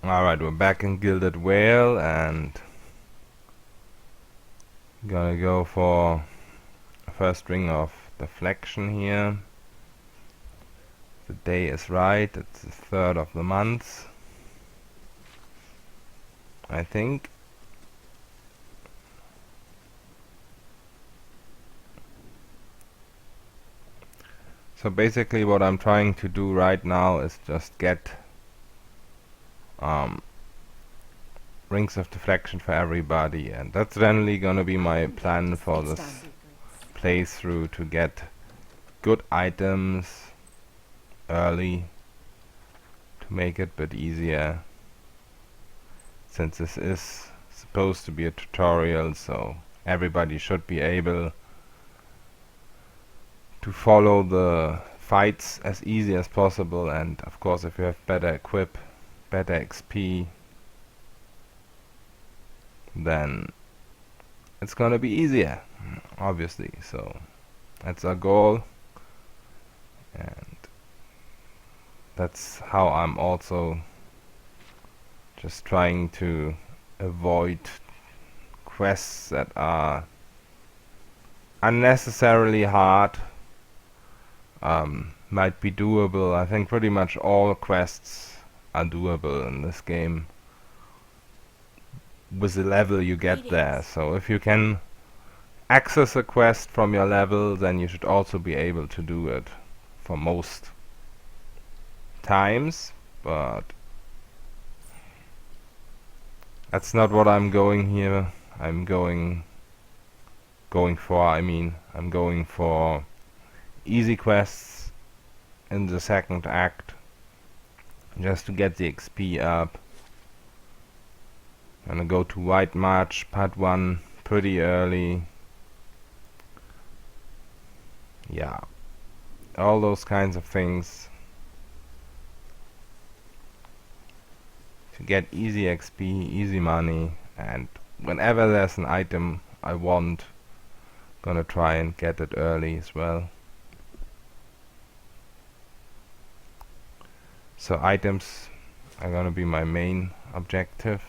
Alright, we're back in Gilded Whale and gonna go for first ring of deflection here. The day is right, it's the 3rd of the month, I think. So basically what I'm trying to do right now is just get rings of deflection for everybody, and that's generally gonna be my plan for this playthrough, to get good items early to make it a bit easier, since this is supposed to be a tutorial, so everybody should be able to follow the fights as easy as possible. And of course, if you have better equip, better XP, then it's gonna be easier, obviously. So that's our goal, and that's how I'm also just trying to avoid quests that are unnecessarily hard. Might be doable. I think pretty much all quests are doable in this game with the level you get there. So if you can access a quest from your level, then you should also be able to do it for most times, but that's not what I'm going here. I'm going for easy quests in the second act, just to get the XP up. I'm gonna go to White March part 1 pretty early. Yeah, all those kinds of things to get easy XP, easy money, and whenever there's an item I want, gonna try and get it early as well. So items are gonna be my main objective.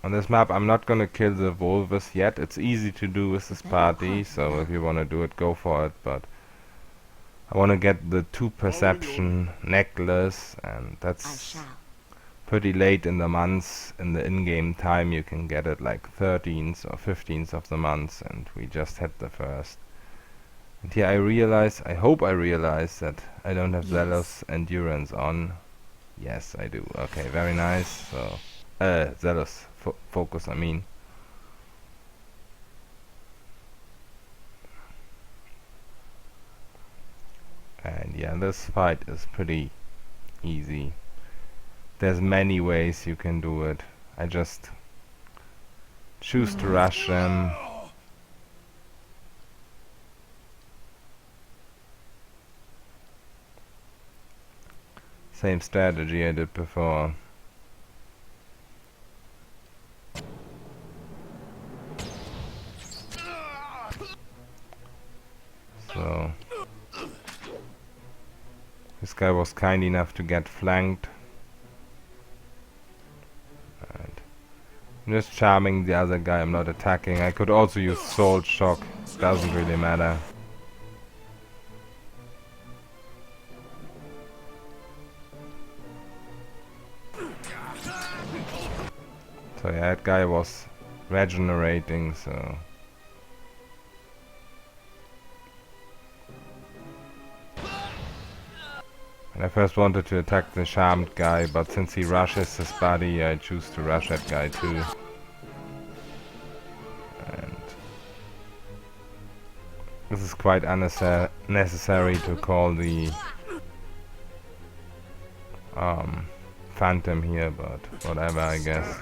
On this map I'm not gonna kill the wolves yet. It's easy to do with this party, so if you wanna do it, go for it, but I wanna get the 2 perception necklace, and that's pretty late in the month. In the in-game time you can get it like 13th or 15th of the month, and we just had the first. And here I hope I realize that I don't have Zealous Endurance on. Yes, I do. Okay, very nice. So, Zealous Focus, I mean. And yeah, this fight is pretty easy. There's many ways you can do it. I just choose to rush them. Same strategy I did before. So this guy was kind enough to get flanked, and I'm just charming the other guy. I'm not attacking. I could also use Soul Shock, doesn't really matter. So yeah, that guy was regenerating, so and I first wanted to attack the charmed guy, but since he rushes his body, I choose to rush that guy too. And this is quite unnecessary to call the Phantom here, but whatever, I guess.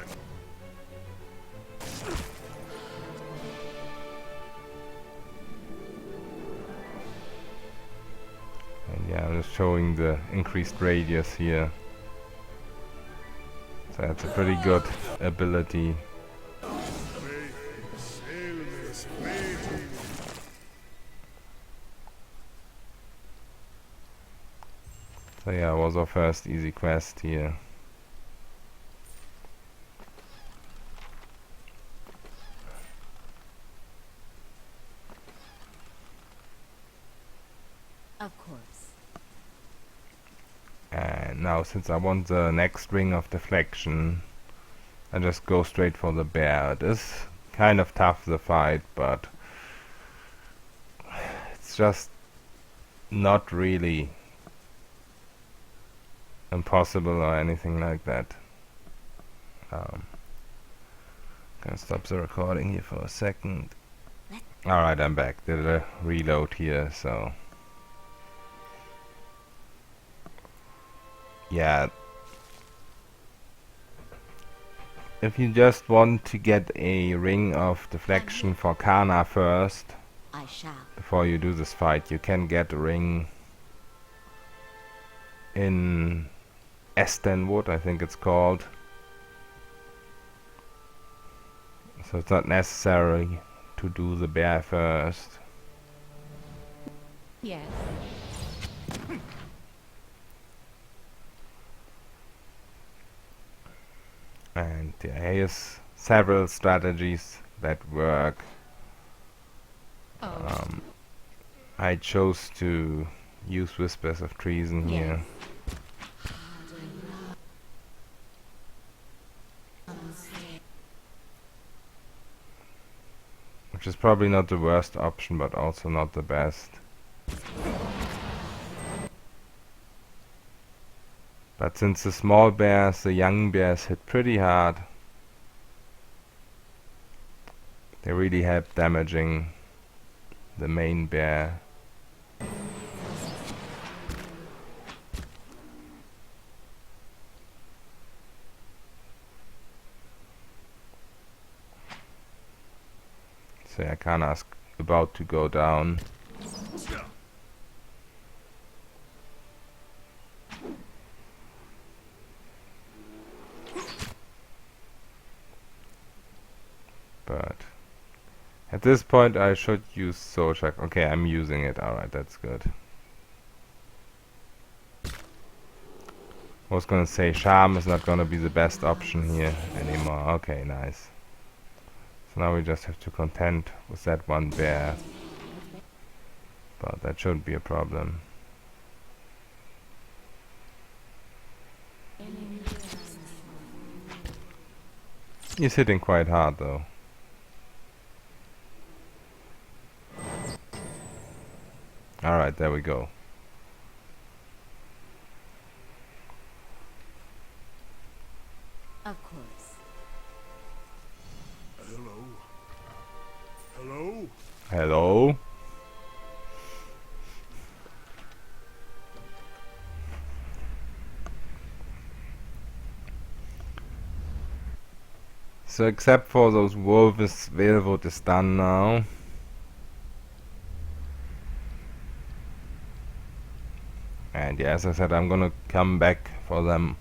And yeah, I'm just showing the increased radius here. So that's a pretty good ability. So yeah, was our first easy quest here. Of course. And now, since I want the next ring of deflection, I just go straight for the bear. It is kind of tough, the fight, but it's just not really impossible or anything like that. Gonna stop the recording here for a second. Alright, I'm back. Did a reload here, so yeah. If you just want to get a ring of deflection for Kana first, I shall. before you do this fight, you can get a ring in Valewood, I think it's called. So it's not necessary to do the bear first. Yes. And here's several strategies that work. Oh. I chose to use Whispers of Treason here. Which is probably not the worst option, but also not the best. But since the small bears, the young bears hit pretty hard, they really help damaging the main bear. So I can't ask about to go down. But at this point I should use Soul Shock. Okay, I'm using it. Alright, that's good. I was gonna say Charm is not gonna be the best option here anymore. Okay, nice. So now we just have to contend with that one bear. But that shouldn't be a problem. He's hitting quite hard though. Alright, there we go. Of course. Hello? Hello? Hello? So except for those wolves, Valewood is done now. And yeah, as I said, I'm gonna come back for them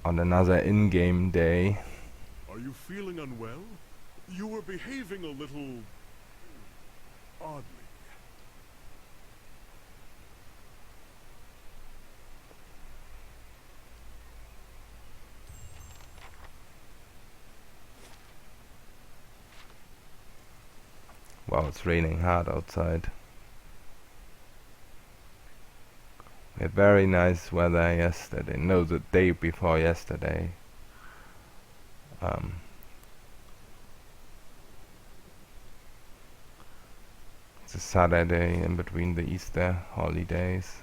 on another in-game day. Are you feeling unwell? You were behaving a little oddly. Wow, it's raining hard outside. We had very nice weather yesterday. No, the day before yesterday. It's a Saturday in between the Easter holidays.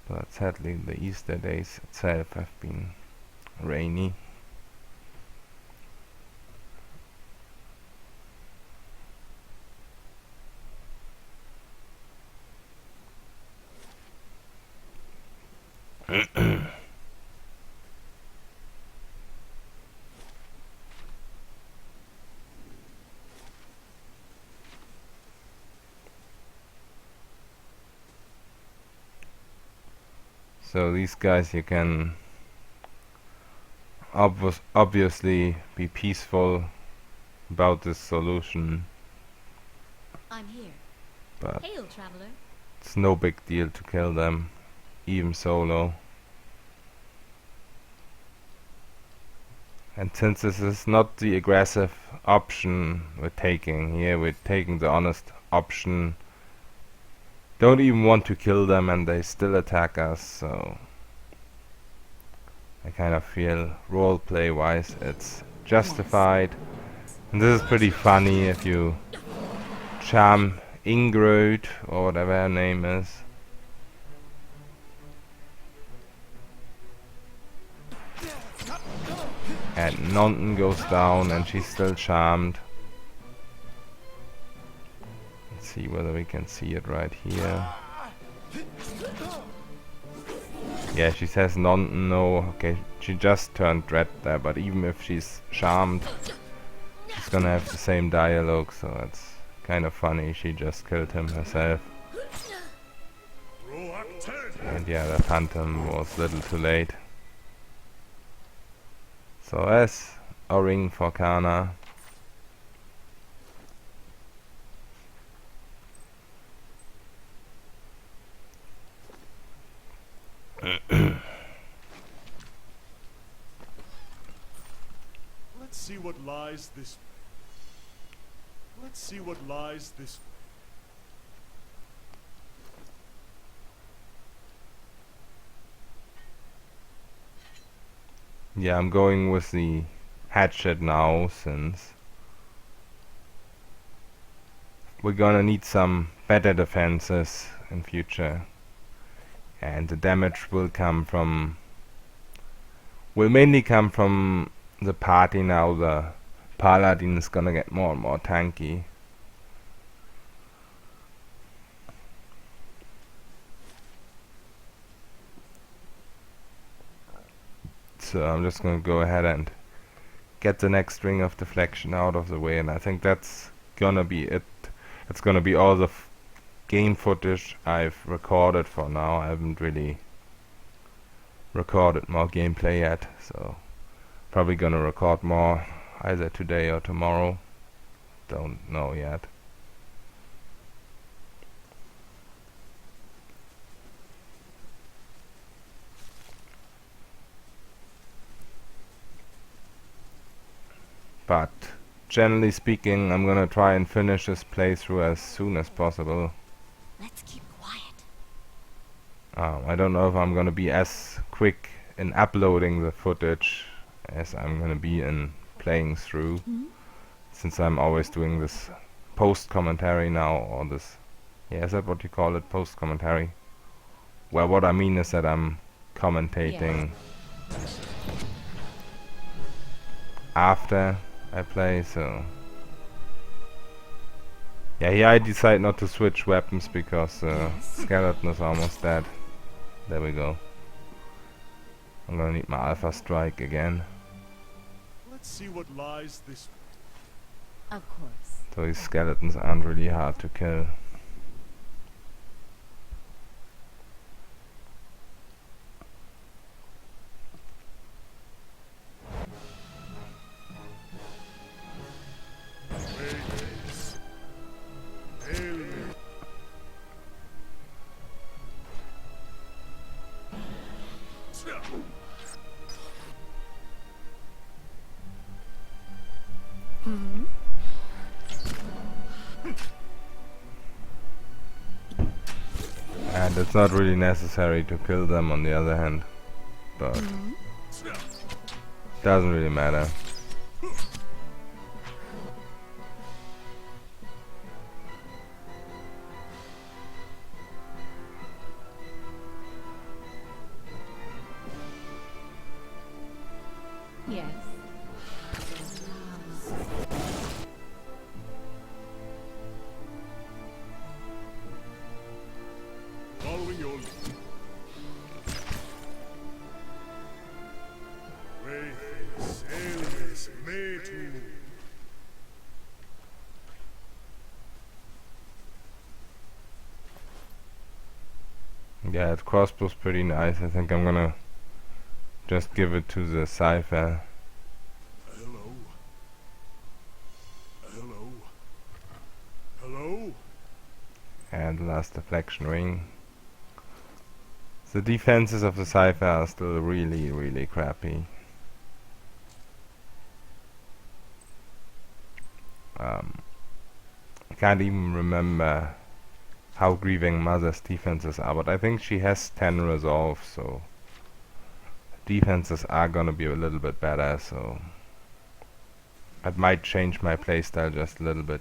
But sadly the Easter days itself have been rainy. So these guys, you can obviously be peaceful about this solution. but Hail, traveler. it's no big deal to kill them, even solo. And since this is not the aggressive option we're taking here, we're taking the honest option. Don't even want to kill them and they still attack us, so I kind of feel roleplay wise it's justified. And this is pretty funny if you charm Ingrid or whatever her name is. And Nonton goes down and she's still charmed. Let's see whether we can see it right here. Yeah, she says Nonton, no. Okay, she just turned red there, but even if she's charmed, she's gonna have the same dialogue, so it's kind of funny. She just killed him herself. And yeah, the phantom was a little too late. So as a ring for Kana. Let's see what lies this. Let's see what lies this. Yeah, I'm going with the hatchet now, since we're gonna need some better defenses in future. And the damage will mainly come from the party now. The paladin is gonna get more and more tanky. So I'm just gonna go ahead and get the next ring of deflection out of the way, and I think that's gonna be it. It's gonna be all the game footage I've recorded for now. I haven't really recorded more gameplay yet, so probably gonna record more either today or tomorrow. Don't know yet. But generally speaking, I'm gonna try and finish this playthrough as soon as possible. Let's keep quiet. I don't know if I'm gonna be as quick in uploading the footage as I'm gonna be in playing through, since I'm always doing this post commentary now, or this, yeah, is that what you call it, post commentary? Well, what I mean is that I'm commentating after I play, so yeah, here I decide not to switch weapons because skeleton is almost dead. There we go. I'm gonna need my alpha strike again. Let's see what lies this. Of course. So these skeletons aren't really hard to kill. And it's not really necessary to kill them on the other hand, but doesn't really matter. Yes. Following your lead. Wayfares, sailors, made to move. Yeah, the crossbow's pretty nice. I think I'm gonna just give it to the Cypher. Hello. Hello. Hello. and the last deflection ring. The defenses of the Cypher are still really, really crappy. I can't even remember how Grieving Mother's defenses are, but I think she has 10 resolve, so defenses are gonna be a little bit better, so I might change my playstyle just a little bit.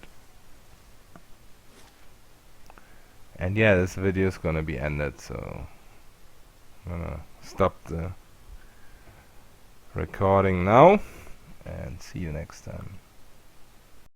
And yeah, this video is gonna be ended, so I'm gonna stop the recording now and see you next time.